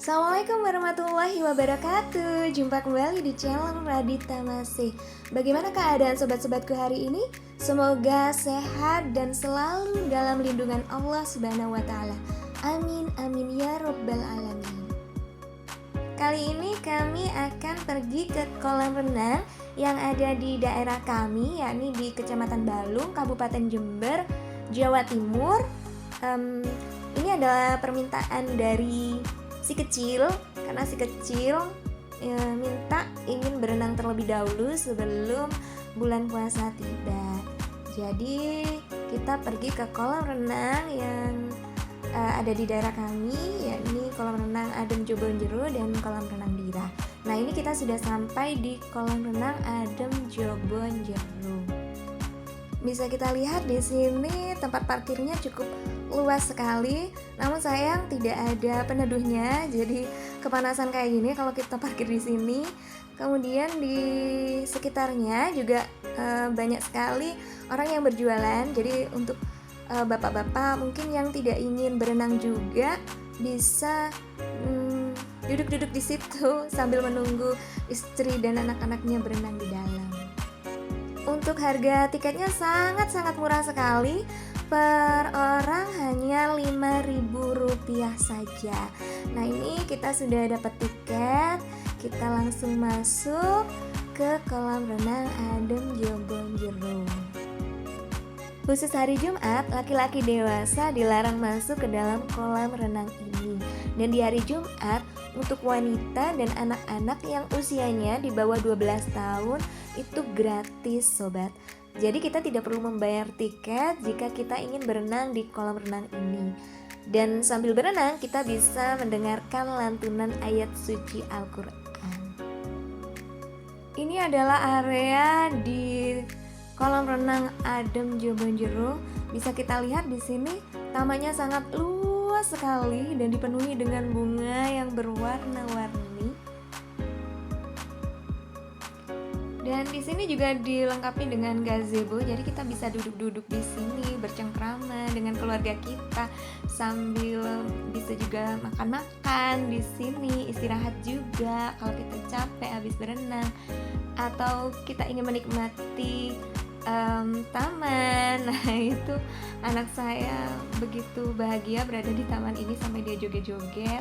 Assalamualaikum warahmatullahi wabarakatuh. Jumpa kembali di channel Radita Masih. Bagaimana keadaan sobat-sobatku hari ini? Semoga sehat dan selalu dalam lindungan Allah Subhanahu wa taala. Amin amin ya rabbal alamin. Kali ini kami akan pergi ke kolam renang yang ada di daerah kami, yakni di Kecamatan Balung, Kabupaten Jember, Jawa Timur. Ini adalah permintaan dari si kecil, karena si kecil minta ingin berenang terlebih dahulu sebelum bulan puasa tiba. Jadi kita pergi ke kolam renang yang ada di daerah kami, yakni kolam renang Adem Jobonjero dan kolam renang Dira. Nah, ini kita sudah sampai di kolam renang Adem Jobonjero. Bisa kita lihat di sini tempat parkirnya cukup luas sekali, namun sayang tidak ada peneduhnya, jadi kepanasan kayak gini kalau kita parkir di sini. Kemudian di sekitarnya juga banyak sekali orang yang berjualan, jadi untuk bapak-bapak mungkin yang tidak ingin berenang juga bisa duduk-duduk di situ sambil menunggu istri dan anak-anaknya berenang di dalam. Untuk harga tiketnya sangat-sangat murah sekali. Per orang hanya Rp5.000 saja. Nah, ini kita sudah dapat tiket. Kita langsung masuk ke kolam renang Adem Jobonjero. Khusus hari Jumat, laki-laki dewasa dilarang masuk ke dalam kolam renang ini. Dan di hari Jumat, untuk wanita dan anak-anak yang usianya di bawah 12 tahun itu gratis, sobat. Jadi kita tidak perlu membayar tiket jika kita ingin berenang di kolam renang ini. Dan sambil berenang kita bisa mendengarkan lantunan ayat suci Al-Quran. Ini adalah area di kolam renang Adem Jobonjero. Bisa kita lihat di sini tamannya sangat luas sekali dan dipenuhi dengan bunga yang berwarna-warni. Dan di sini juga dilengkapi dengan gazebo, jadi kita bisa duduk-duduk di sini bercengkrama dengan keluarga kita sambil bisa juga makan-makan di sini, istirahat juga kalau kita capek habis berenang, atau kita ingin menikmati taman. Nah, itu anak saya begitu bahagia berada di taman ini sampai dia joget-joget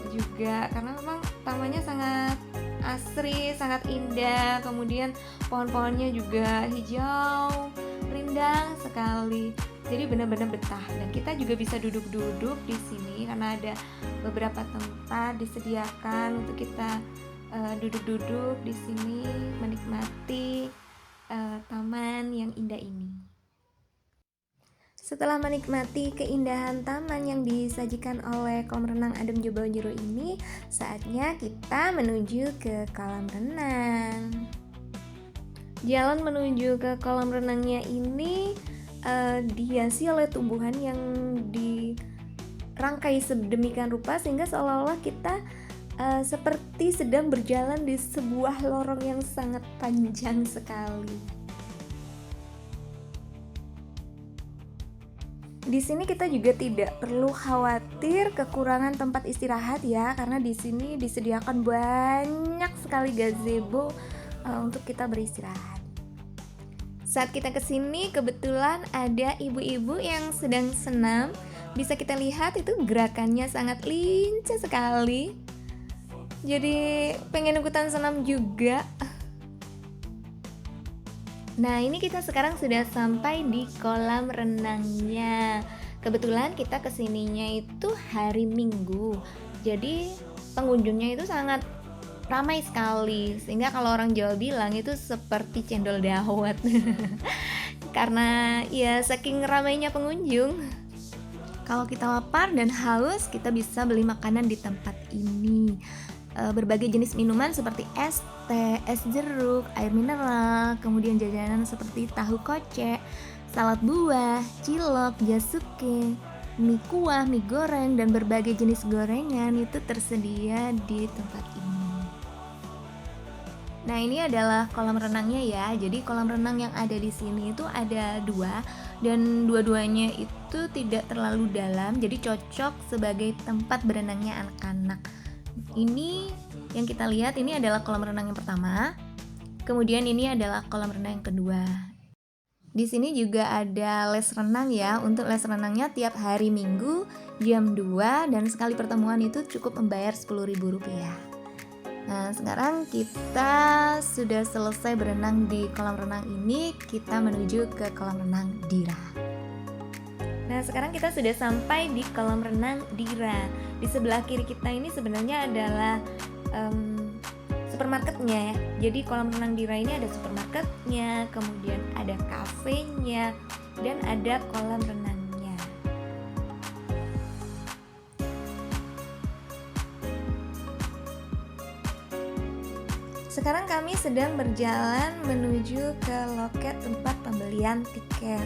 juga, karena memang tamannya sangat asri, sangat indah. Kemudian pohon-pohonnya juga hijau, rindang sekali. Jadi benar-benar betah. Dan kita juga bisa duduk-duduk di sini karena ada beberapa tempat disediakan untuk kita duduk-duduk di sini menikmati taman yang indah ini. Setelah menikmati keindahan taman yang disajikan oleh kolam renang Adem Jobonjero ini, saatnya kita menuju ke kolam renang. Jalan menuju ke kolam renangnya ini dihiasi oleh tumbuhan yang dirangkai sedemikian rupa sehingga seolah-olah kita seperti sedang berjalan di sebuah lorong yang sangat panjang sekali. Di sini kita juga tidak perlu khawatir kekurangan tempat istirahat ya, karena di sini disediakan banyak sekali gazebo untuk kita beristirahat. Saat kita kesini kebetulan ada ibu-ibu yang sedang senam. Bisa kita lihat itu gerakannya sangat lincah sekali. Jadi pengen ikutan senam juga. Nah, ini kita sekarang sudah sampai di kolam renangnya. Kebetulan kita kesininya itu hari Minggu. Jadi pengunjungnya itu sangat ramai sekali. Sehingga kalau orang Jawa bilang itu seperti cendol dawet. Karena ya saking ramainya pengunjung. Kalau kita lapar dan haus, kita bisa beli makanan di tempat ini. Berbagai jenis minuman seperti es teh, es jeruk, air mineral, kemudian jajanan seperti tahu kocek, salad buah, cilok, jasuke, mie kuah, mie goreng, dan berbagai jenis gorengan itu tersedia di tempat ini. Nah, ini adalah kolam renangnya ya. Jadi kolam renang yang ada di sini itu ada 2 dan dua-duanya itu tidak terlalu dalam, jadi cocok sebagai tempat berenangnya anak-anak. Ini yang kita lihat ini adalah kolam renang yang pertama. Kemudian ini adalah kolam renang yang kedua. Di sini juga ada les renang ya. Untuk les renangnya tiap hari Minggu jam 2 dan sekali pertemuan itu cukup membayar Rp10.000. Nah, sekarang kita sudah selesai berenang di kolam renang ini, kita menuju ke kolam renang Dira. Nah, sekarang kita sudah sampai di kolam renang Dira. Di sebelah kiri kita ini sebenarnya adalah supermarketnya ya. Jadi kolam renang Dira ini ada supermarketnya, kemudian ada kafenya, dan ada kolam renangnya. Sekarang kami sedang berjalan menuju ke loket tempat pembelian tiket.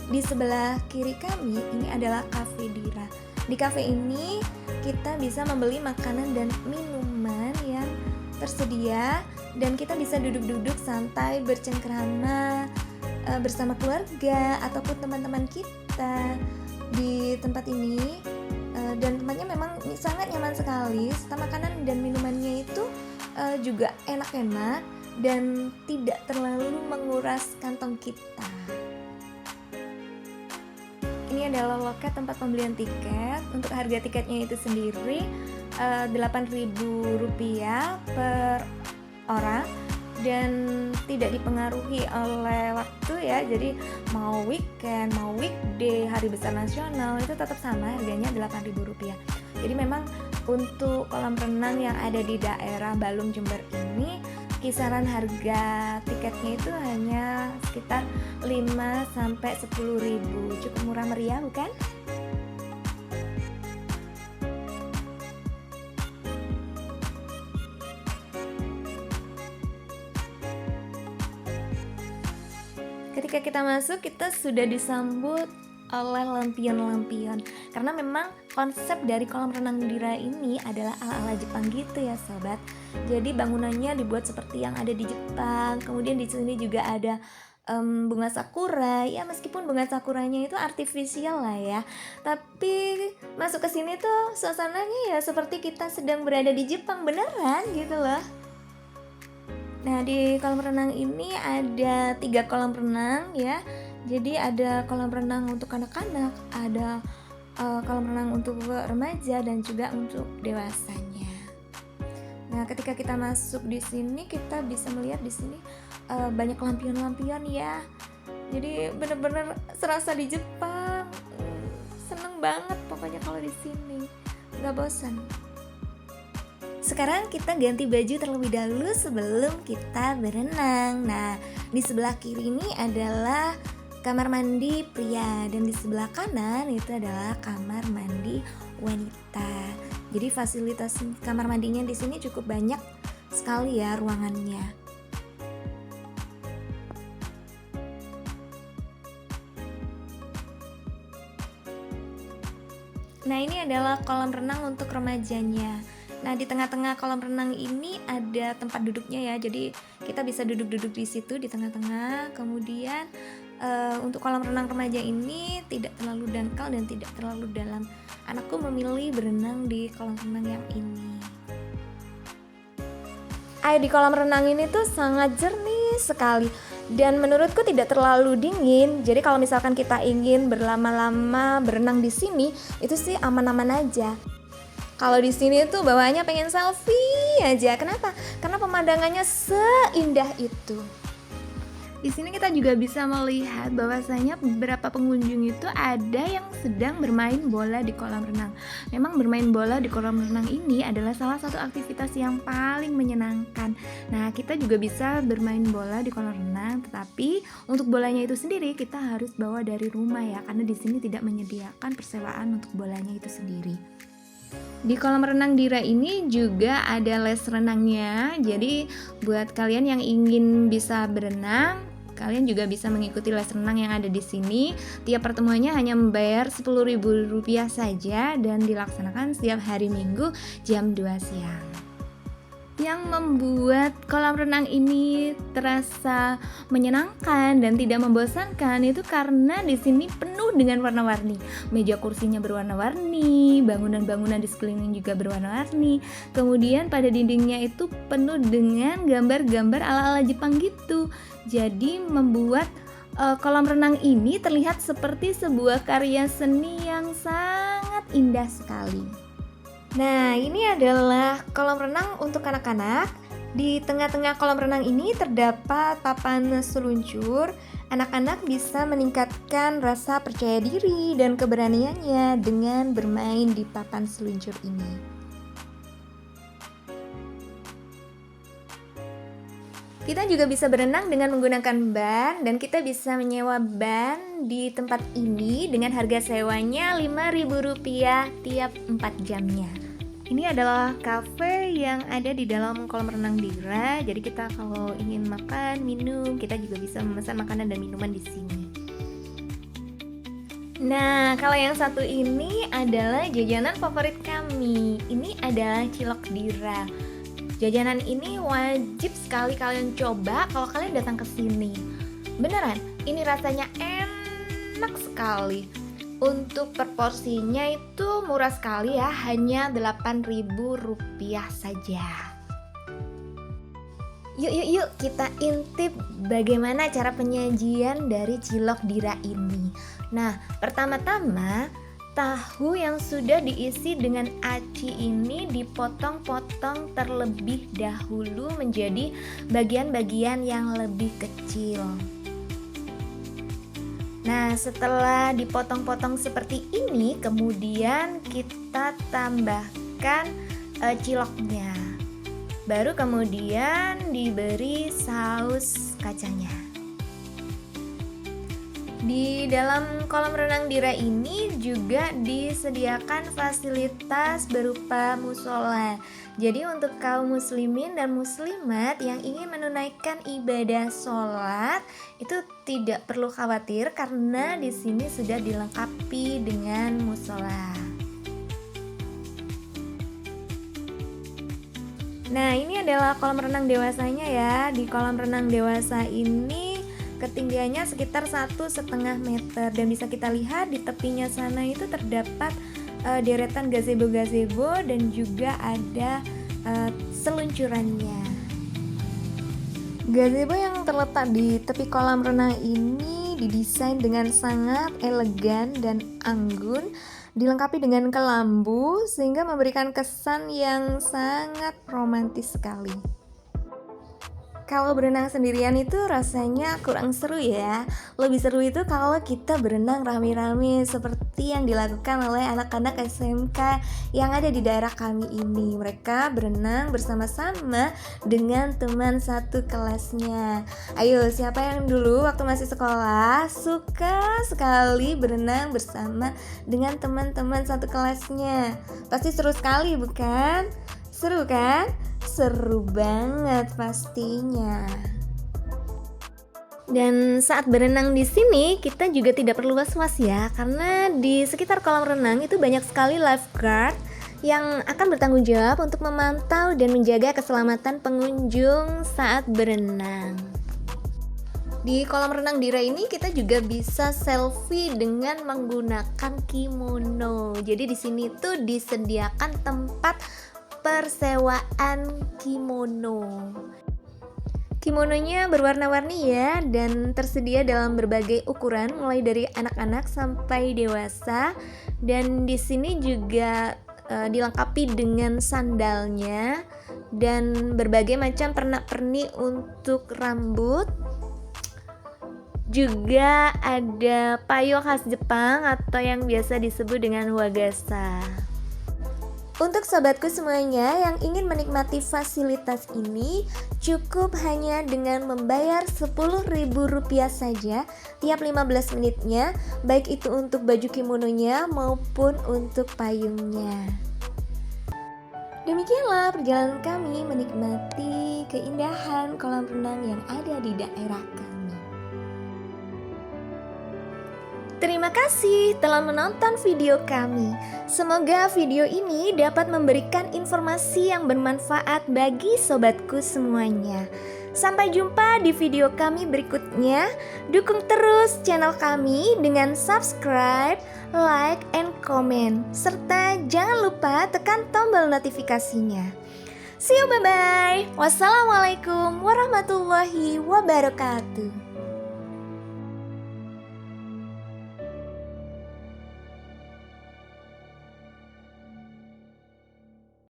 Di sebelah kiri kami ini adalah Cafe Dira. Di cafe ini kita bisa membeli makanan dan minuman yang tersedia dan kita bisa duduk-duduk santai bercengkrama bersama keluarga ataupun teman-teman kita di tempat ini. Dan tempatnya memang sangat nyaman sekali. Serta makanan dan minumannya itu juga enak-enak dan tidak terlalu menguras kantong kita. Ini adalah loket tempat pembelian tiket. Untuk harga tiketnya itu sendiri Rp8.000 per orang dan tidak dipengaruhi oleh waktu ya. Jadi mau weekend, mau weekday, hari besar nasional itu tetap sama, harganya Rp8.000. Jadi memang untuk kolam renang yang ada di daerah Balung Jember ini kisaran harga tiketnya itu hanya sekitar 5-10.000. Cukup murah meriah bukan? Ketika kita masuk, kita sudah disambut oleh lampion-lampion karena memang konsep dari kolam renang Dira ini adalah ala-ala Jepang gitu ya sobat. Jadi bangunannya dibuat seperti yang ada di Jepang. Kemudian di sini juga ada bunga sakura. Ya meskipun bunga sakuranya itu artifisial lah ya, tapi masuk ke sini tuh suasananya ya seperti kita sedang berada di Jepang beneran gitu loh. Nah, di kolam renang ini ada 3 kolam renang ya. Jadi ada kolam renang untuk anak-anak, ada kolam renang untuk remaja dan juga untuk dewasanya. Nah, ketika kita masuk di sini kita bisa melihat di sini banyak lampion-lampion ya. Jadi benar-benar serasa di Jepang. Seneng banget pokoknya kalau di sini. Nggak bosan. Sekarang kita ganti baju terlebih dahulu sebelum kita berenang. Nah, di sebelah kiri ini adalah kamar mandi pria dan di sebelah kanan itu adalah kamar mandi wanita. Jadi fasilitas kamar mandinya di sini cukup banyak sekali ya ruangannya. Nah, ini adalah kolam renang untuk remajanya. Nah, di tengah-tengah kolam renang ini ada tempat duduknya ya. Jadi kita bisa duduk-duduk di situ di tengah-tengah. Kemudian untuk kolam renang remaja ini tidak terlalu dangkal dan tidak terlalu dalam. Anakku memilih berenang di kolam renang yang ini. Air di kolam renang ini tuh sangat jernih sekali dan menurutku tidak terlalu dingin. Jadi kalau misalkan kita ingin berlama-lama berenang di sini, itu sih aman-aman aja. Kalau di sini tuh bawaannya pengen selfie aja. Kenapa? Karena pemandangannya seindah itu. Di sini kita juga bisa melihat bahwasanya beberapa pengunjung itu ada yang sedang bermain bola di kolam renang. Memang bermain bola di kolam renang ini adalah salah satu aktivitas yang paling menyenangkan. Nah, kita juga bisa bermain bola di kolam renang, tetapi untuk bolanya itu sendiri kita harus bawa dari rumah ya, karena di sini tidak menyediakan persewaan untuk bolanya itu sendiri. Di kolam renang Dira ini juga ada les renangnya. Jadi buat kalian yang ingin bisa berenang, kalian juga bisa mengikuti les renang yang ada di sini. Tiap pertemuannya hanya membayar Rp10.000 saja dan dilaksanakan setiap hari Minggu jam 2 siang. Yang membuat kolam renang ini terasa menyenangkan dan tidak membosankan itu karena di sini penuh dengan warna-warni. Meja kursinya berwarna-warni, bangunan-bangunan di sekeliling juga berwarna-warni. Kemudian pada dindingnya itu penuh dengan gambar-gambar ala-ala Jepang gitu. Jadi membuat kolam renang ini terlihat seperti sebuah karya seni yang sangat indah sekali. Nah, ini adalah kolam renang untuk anak-anak. Di tengah-tengah kolam renang ini terdapat papan seluncur. Anak-anak bisa meningkatkan rasa percaya diri dan keberaniannya dengan bermain di papan seluncur ini. Kita juga bisa berenang dengan menggunakan ban dan kita bisa menyewa ban di tempat ini dengan harga sewanya Rp5.000 tiap 4 jamnya. Ini adalah cafe yang ada di dalam kolam renang Dira. Jadi kita kalau ingin makan, minum, kita juga bisa memesan makanan dan minuman di sini. Nah, kalau yang satu ini adalah jajanan favorit kami. Ini adalah cilok Dira. Jajanan ini wajib sekali kalian coba kalau kalian datang ke sini. Beneran, ini rasanya enak sekali. Untuk per porsinya itu murah sekali ya, hanya Rp8.000 saja. Yuk kita intip bagaimana cara penyajian dari cilok Dira ini. Nah, pertama-tama tahu yang sudah diisi dengan aci ini dipotong-potong terlebih dahulu menjadi bagian-bagian yang lebih kecil. Nah, setelah dipotong-potong seperti ini, kemudian kita tambahkan ciloknya. Baru kemudian diberi saus kacangnya. Di dalam kolam renang Dira ini juga disediakan fasilitas berupa musola. Jadi untuk kaum muslimin dan muslimat yang ingin menunaikan ibadah sholat itu tidak perlu khawatir karena di sini sudah dilengkapi dengan musola. Nah, ini adalah kolam renang dewasanya ya. Di kolam renang dewasa ini ketinggiannya sekitar 1,5 meter dan bisa kita lihat di tepinya sana itu terdapat deretan gazebo-gazebo dan juga ada seluncurannya. Gazebo yang terletak di tepi kolam renang ini didesain dengan sangat elegan dan anggun, dilengkapi dengan kelambu sehingga memberikan kesan yang sangat romantis sekali. Kalau berenang sendirian itu rasanya kurang seru ya. Lebih seru itu kalau kita berenang rame-rame seperti yang dilakukan oleh anak-anak SMK yang ada di daerah kami ini. Mereka berenang bersama-sama dengan teman satu kelasnya. Ayo, siapa yang dulu waktu masih sekolah suka sekali berenang bersama dengan teman-teman satu kelasnya? Pasti seru sekali, bukan? Seru kan? Seru banget pastinya. Dan saat berenang di sini kita juga tidak perlu was-was ya, karena di sekitar kolam renang itu banyak sekali lifeguard yang akan bertanggung jawab untuk memantau dan menjaga keselamatan pengunjung saat berenang. Di kolam renang Dira ini kita juga bisa selfie dengan menggunakan kimono. Jadi di sini tuh disediakan tempat persewaan kimono. Kimononya berwarna-warni ya dan tersedia dalam berbagai ukuran mulai dari anak-anak sampai dewasa dan di sini juga dilengkapi dengan sandalnya dan berbagai macam pernak-pernik untuk rambut. Juga ada payung khas Jepang atau yang biasa disebut dengan wagasa. Untuk sobatku semuanya yang ingin menikmati fasilitas ini, cukup hanya dengan membayar Rp10.000 saja tiap 15 menitnya, baik itu untuk baju kimononya maupun untuk payungnya. Demikianlah perjalanan kami menikmati keindahan kolam renang yang ada di daerah kami. Terima kasih telah menonton video kami. Semoga video ini dapat memberikan informasi yang bermanfaat bagi sobatku semuanya. Sampai jumpa di video kami berikutnya. Dukung terus channel kami dengan subscribe, like, and comment. Serta jangan lupa tekan tombol notifikasinya. See you, bye-bye. Wassalamualaikum warahmatullahi wabarakatuh.